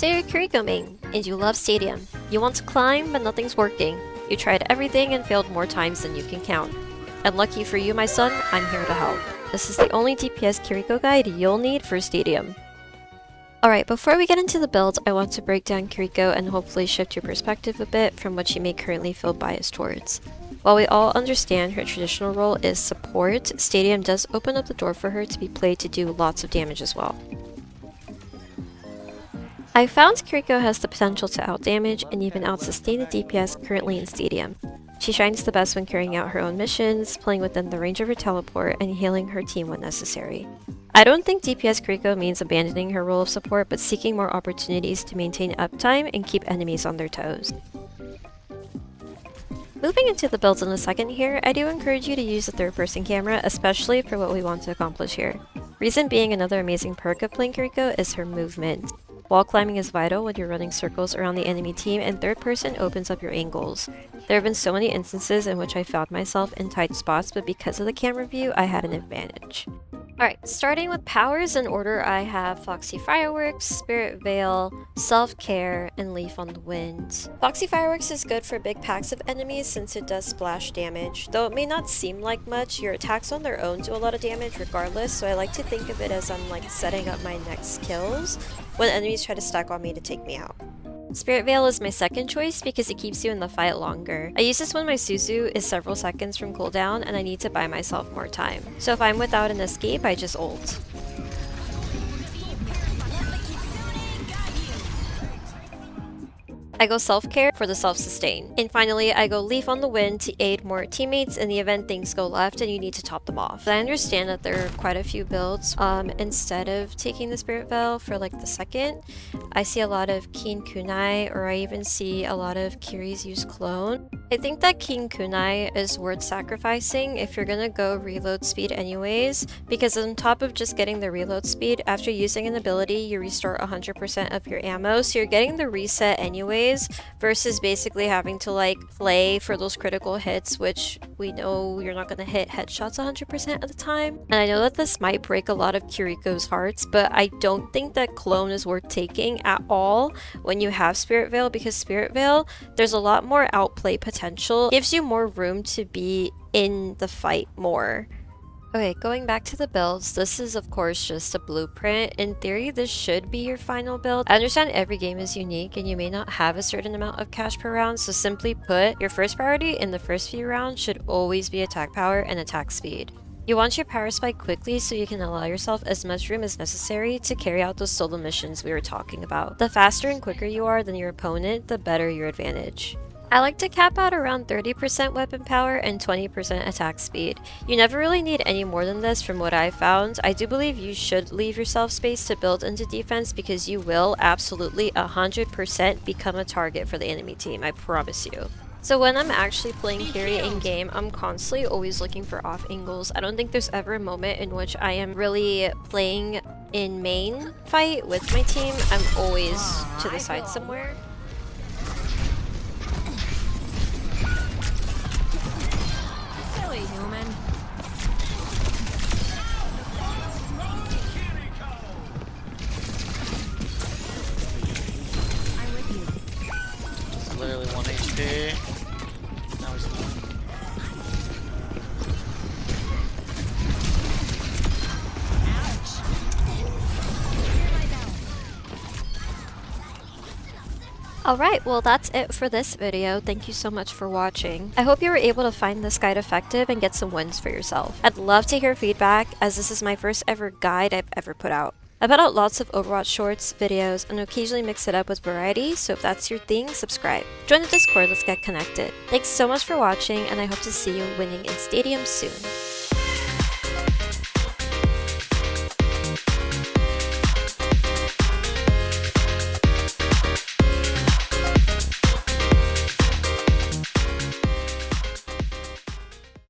So you're Kiriko main, and you love Stadium. You want to climb, but nothing's working. You tried everything and failed more times than you can count. And lucky for you, my son, I'm here to help. This is the only DPS Kiriko guide you'll need for Stadium. Alright, before we get into the build, I want to break down Kiriko and hopefully shift your perspective a bit from what she may currently feel biased towards. While we all understand her traditional role is support, Stadium does open up the door for her to be played to do lots of damage as well. I found Kiriko has the potential to outdamage and even outsustain the DPS currently in Stadium. She shines the best when carrying out her own missions, playing within the range of her teleport, and healing her team when necessary. I don't think DPS Kiriko means abandoning her role of support, but seeking more opportunities to maintain uptime and keep enemies on their toes. Moving into the builds in a second here, I do encourage you to use the third-person camera, especially for what we want to accomplish here. Reason being, another amazing perk of playing Kiriko is her movement. Wall climbing is vital when you're running circles around the enemy team, and third person opens up your angles. There have been so many instances in which I found myself in tight spots, but because of the camera view, I had an advantage. Alright, starting with powers in order, I have Foxy Fireworks, Spirit Veil, Self-Care, and Leaf on the Wind. Foxy Fireworks is good for big packs of enemies since it does splash damage. Though it may not seem like much, your attacks on their own do a lot of damage regardless, so I like to think of it as I'm like setting up my next kills when enemies try to stack on me to take me out. Spirit Veil is my second choice because it keeps you in the fight longer. I use this when my Suzu is several seconds from cooldown and I need to buy myself more time. So if I'm without an escape, I just ult. I go Self-Care for the self-sustain. And finally, I go Leaf on the Wind to aid more teammates in the event things go left and you need to top them off. I understand that there are quite a few builds. Instead of taking the Spirit Veil for like the second, I see a lot of KUNAI, or I even see a lot of Kiris use Clone. I think that KUNAI is worth sacrificing if you're gonna go reload speed anyways, because on top of just getting the reload speed, after using an ability, you restore 100% of your ammo, so you're getting the reset anyways, versus basically having to like play for those critical hits, which we know you're not gonna hit headshots 100% of the time. And I know that this might break a lot of Kiriko's hearts, but I don't think that Clone is worth taking at all when you have Spirit Veil, because Spirit Veil, there's a lot more outplay potential, gives you more room to be in the fight more. Okay, going back to the builds, this is of course just a blueprint. In theory, this should be your final build. I understand every game is unique and you may not have a certain amount of cash per round, so simply put, your first priority in the first few rounds should always be attack power and attack speed. You want your power spike quickly so you can allow yourself as much room as necessary to carry out those solo missions we were talking about. The faster and quicker you are than your opponent, the better your advantage. I like to cap out around 30% weapon power and 20% attack speed. You never really need any more than this from what I've found. I do believe you should leave yourself space to build into defense because you will absolutely 100% become a target for the enemy team, I promise you. So when I'm actually playing Kiri in game, I'm constantly always looking for off angles. I don't think there's ever a moment in which I am really playing in main fight with my team. I'm always to the side somewhere. Human. I'm with you. It's literally 1 HP. Now he's not. Alright, well that's it for this video. Thank you so much for watching. I hope you were able to find this guide effective and get some wins for yourself. I'd love to hear feedback, as this is my first ever guide I've ever put out. I put out lots of Overwatch shorts, videos, and occasionally mix it up with variety, so if that's your thing, subscribe. Join the Discord, let's get connected. Thanks so much for watching, and I hope to see you winning in Stadium soon.